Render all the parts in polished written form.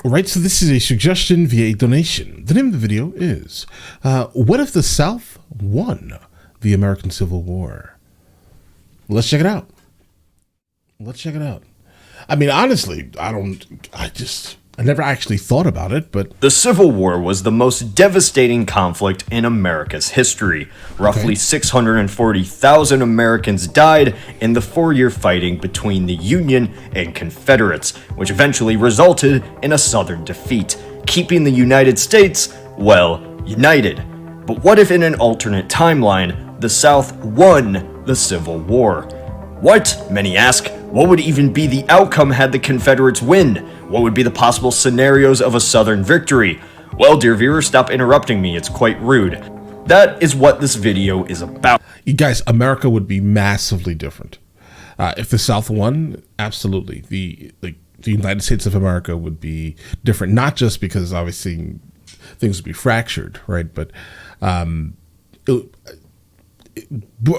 Right, so this is a suggestion via a donation. The name of the video is, what if the South won the American Civil War? Let's check it out. I mean, honestly, I never actually thought about it, but... The Civil War was the most devastating conflict in America's history. Roughly 640,000 Americans died in the 4-year fighting between the Union and Confederates, which eventually resulted in a Southern defeat, keeping the United States, well, united. But what if in an alternate timeline, the South won the Civil War? What, many ask, what would even be the outcome had the Confederates win? What would be the possible scenarios of a Southern victory? Well, dear viewer, stop interrupting me, it's quite rude. That is what this video is about. You guys, America would be massively different. If the South won, absolutely. The United States of America would be different, not just because obviously things would be fractured, right? But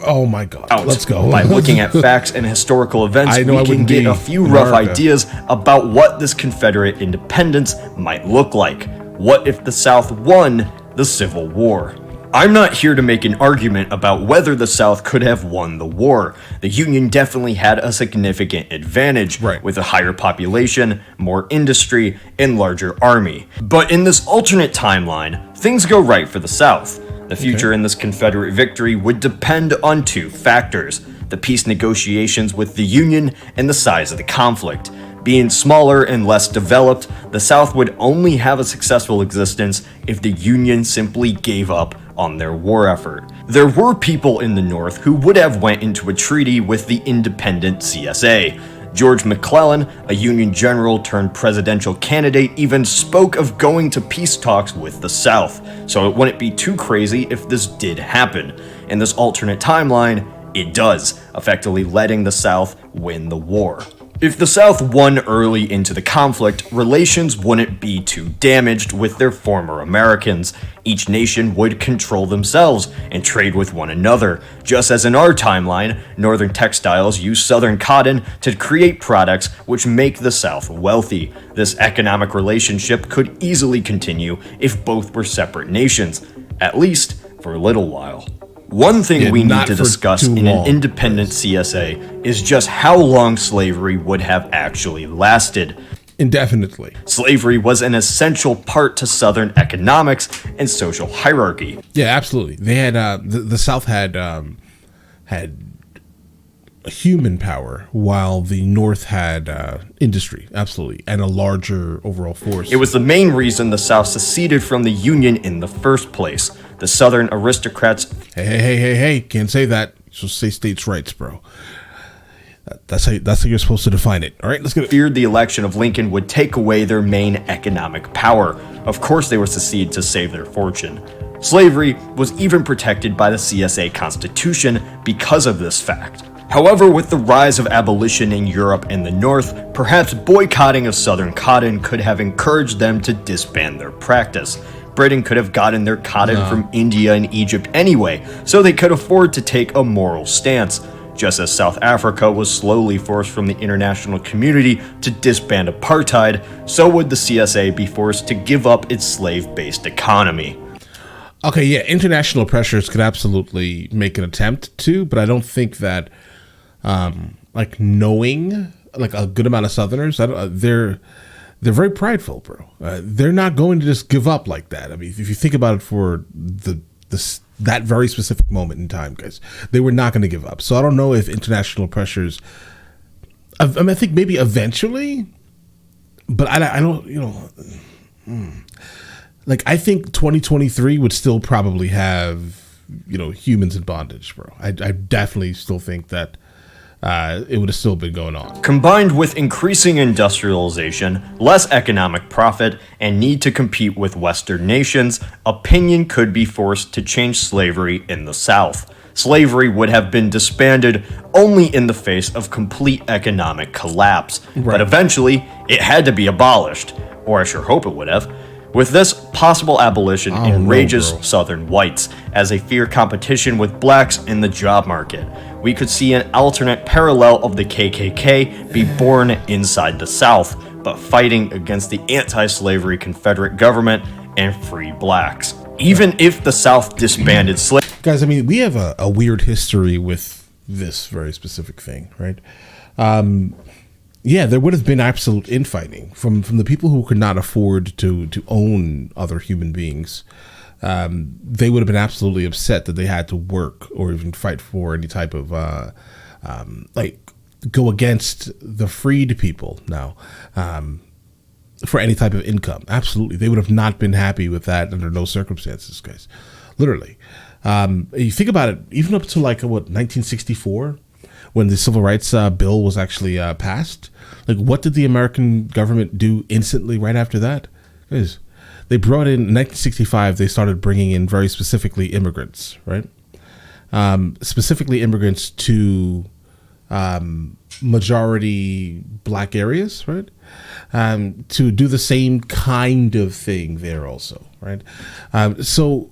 oh my God, let's go. By looking at facts and historical events, we can get a few rough ideas about what this Confederate independence might look like. What if the South won the Civil War? I'm not here to make an argument about whether the South could have won the war. The Union definitely had a significant advantage, with a higher population, more industry, and larger army. But in this alternate timeline, things go right for the South. The future in this Confederate victory would depend on two factors: the peace negotiations with the Union and the size of the conflict. Being smaller and less developed, the South would only have a successful existence if the Union simply gave up on their war effort. There were people in the North who would have went into a treaty with the independent CSA. George McClellan, a Union general turned presidential candidate, even spoke of going to peace talks with the South, so it wouldn't be too crazy if this did happen. In this alternate timeline, it does, effectively letting the South win the war. If the South won early into the conflict, relations wouldn't be too damaged with their former Americans. Each nation would control themselves and trade with one another. Just as in our timeline, Northern textiles use Southern cotton to create products which make the South wealthy. This economic relationship could easily continue if both were separate nations, at least for a little while. One thing we need to discuss in an independent CSA is just how long slavery would have actually lasted. Indefinitely. Slavery was an essential part to Southern economics and social hierarchy. Yeah, absolutely. They had the South had human power, while the North had industry, absolutely, and a larger overall force. It was the main reason the South seceded from the Union in the first place. The Southern aristocrats... Hey, can't say that. You're supposed to say states' rights, bro. That's how you're supposed to define it. All right, let's get it. Feared the election of Lincoln would take away their main economic power. Of course they would secede to save their fortune. Slavery was even protected by the CSA Constitution because of this fact. However, with the rise of abolition in Europe and the North, perhaps boycotting of Southern cotton could have encouraged them to disband their practice. Britain could have gotten their cotton from India and Egypt anyway, so they could afford to take a moral stance. Just as South Africa was slowly forced from the international community to disband apartheid, so would the CSA be forced to give up its slave-based economy. Okay, yeah, international pressures could absolutely make an attempt to, but I don't think that, knowing, a good amount of Southerners, they're very prideful, bro. They're not going to just give up like that. I mean, if you think about it for that very specific moment in time, guys, they were not going to give up. So I don't know if international pressures, I think maybe eventually, but I don't, I think 2023 would still probably have, humans in bondage, bro. I definitely still think that it would have still been going on. Combined with increasing industrialization, less economic profit, and need to compete with Western nations, opinion could be forced to change slavery in the South. Slavery would have been disbanded only in the face of complete economic collapse, but eventually it had to be abolished, or I sure hope it would have. With this possible abolition enrages Southern whites, as they fear competition with blacks in the job market. We could see an alternate parallel of the KKK be born inside the South, but fighting against the anti-slavery Confederate government and free blacks. Even if the South disbanded slavery. Guys, I mean, we have a weird history with this very specific thing, right? Yeah, there would have been absolute infighting from the people who could not afford to own other human beings. They would have been absolutely upset that they had to work or even fight for any type of go against the freed people now for any type of income. Absolutely, they would have not been happy with that under no circumstances, guys. Literally, you think about it, even up to 1964. When the Civil Rights Bill was actually passed, what did the American government do instantly right after that? Guys, they brought in 1965. They started bringing in very specifically immigrants, right? Specifically immigrants to majority black areas, right? To do the same kind of thing there also, right? So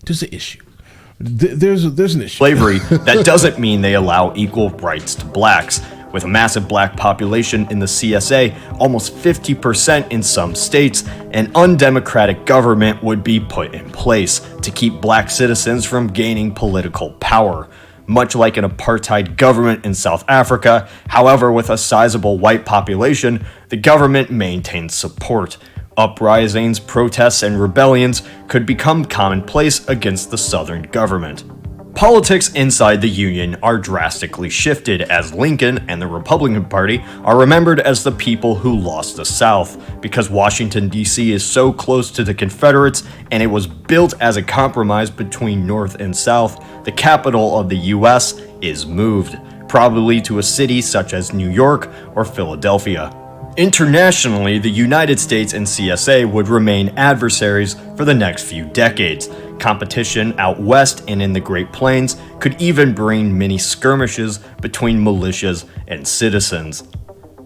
there's an issue. There's an issue. Slavery, that doesn't mean they allow equal rights to blacks. With a massive black population in the CSA, almost 50% in some states, an undemocratic government would be put in place to keep black citizens from gaining political power. Much like an apartheid government in South Africa, however, with a sizable white population, the government maintained support. Uprisings, protests, and rebellions could become commonplace against the Southern government. Politics inside the Union are drastically shifted as Lincoln and the Republican Party are remembered as the people who lost the South, because Washington, D.C. is so close to the Confederates and it was built as a compromise between North and South. The capital of the U.S. is moved, probably to a city such as New York or Philadelphia. Internationally, the United States and CSA would remain adversaries for the next few decades. Competition out west and in the Great Plains could even bring mini skirmishes between militias and citizens.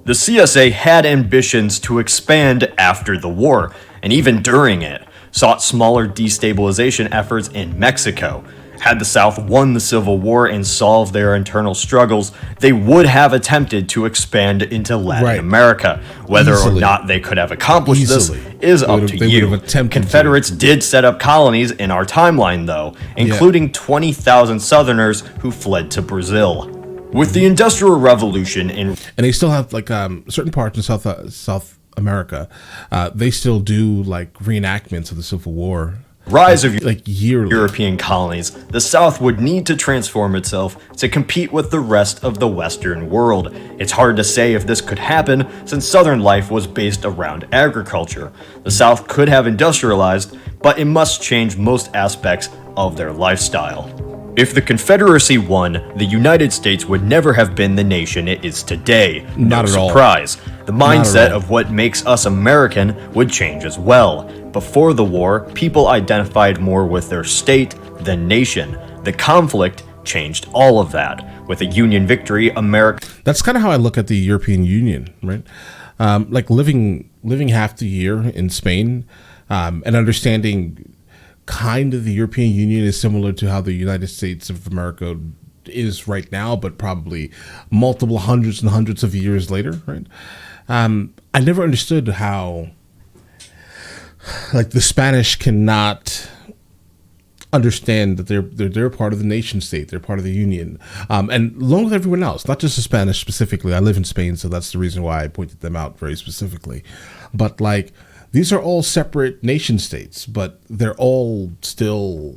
The CSA had ambitions to expand after the war, and even during it, sought smaller destabilization efforts in Mexico. Had the South won the Civil War and solved their internal struggles, they would have attempted to expand into Latin America. Whether or not they could have accomplished this is up to you. Confederates did set up colonies in our timeline, though, including 20,000 Southerners who fled to Brazil. With the Industrial Revolution and they still have certain parts in South America, they still do reenactments of the Civil War. Rise of yearly European colonies, the South would need to transform itself to compete with the rest of the Western world. It's hard to say if this could happen since Southern life was based around agriculture. The South could have industrialized, but it must change most aspects of their lifestyle. If the Confederacy won, the United States would never have been the nation it is today. No surprise. The mindset of what makes us American would change as well. Before the war, people identified more with their state than nation. The conflict changed all of that. With a Union victory, America... That's kind of how I look at the European Union, right? Living half the year in Spain and understanding kind of the European Union is similar to how the United States of America is right now, but probably multiple hundreds and hundreds of years later, right? I never understood how the Spanish cannot understand that they're part of the nation state, they're part of the Union, and along with everyone else, not just the Spanish specifically. I live in Spain, so that's the reason why I pointed them out very specifically. But these are all separate nation states, but they're all still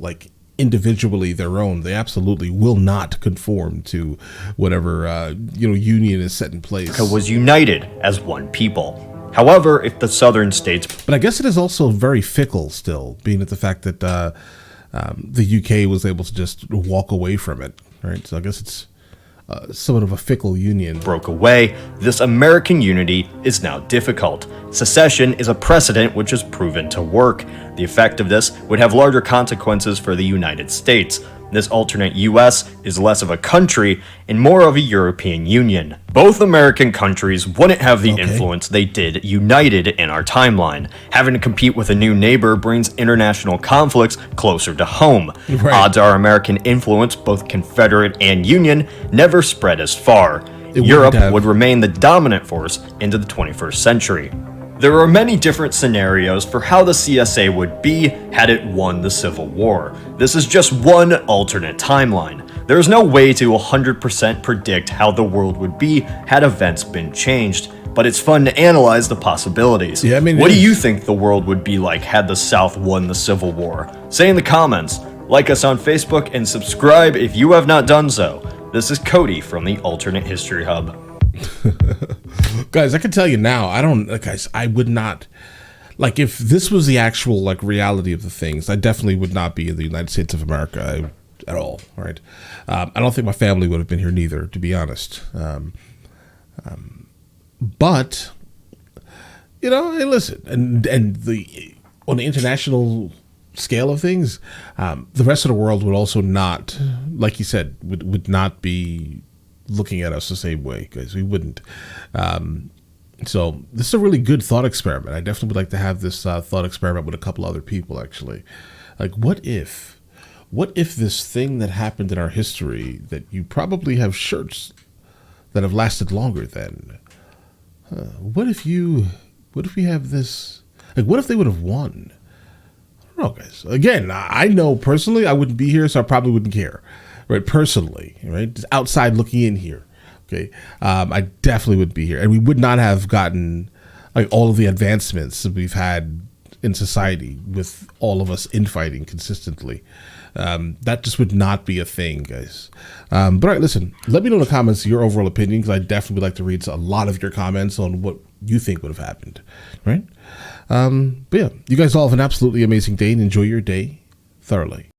individually their own. They absolutely will not conform to whatever union is set in place. Was united as one people. However, if the southern states... But I guess it is also very fickle still, being at the fact that the UK was able to just walk away from it, right? So I guess it's somewhat of a fickle union. Broke away, this American unity is now difficult. Secession is a precedent which has proven to work. The effect of this would have larger consequences for the United States. This alternate U.S. is less of a country and more of a European Union. Both American countries wouldn't have the influence they did united in our timeline. Having to compete with a new neighbor brings international conflicts closer to home. Odds are American influence, both Confederate and Union, never spread as far. Europe would remain the dominant force into the 21st century. There are many different scenarios for how the CSA would be had it won the Civil War. This is just one alternate timeline. There is no way to 100% predict how the world would be had events been changed, but it's fun to analyze the possibilities. Yeah, what do you think the world would be like had the South won the Civil War? Say in the comments. Like us on Facebook and subscribe if you have not done so. This is Cody from the Alternate History Hub. Guys, I can tell you now, I would not, like, if this was the actual, like, reality of the things, I definitely would not be in the United States of America at all, right? I don't think my family would have been here neither, to be honest. But, hey, listen, and on the international scale of things, the rest of the world would also not, like you said, would not be looking at us the same way, because we wouldn't. So this is a really good thought experiment. I definitely would like to have this thought experiment with a couple other people, actually. Like, what if this thing that happened in our history, that you probably have shirts that have lasted longer than, what if we have this, like, what if they would have won? I don't know, guys. Again, I know personally I wouldn't be here, so I probably wouldn't care. Right, personally, right, just outside looking in here, okay, I definitely would be here, and we would not have gotten like all of the advancements that we've had in society with all of us infighting consistently. That just would not be a thing, guys. But all right, listen, let me know in the comments your overall opinion, because I definitely would like to read a lot of your comments on what you think would have happened, right? But yeah, you guys all have an absolutely amazing day and enjoy your day thoroughly.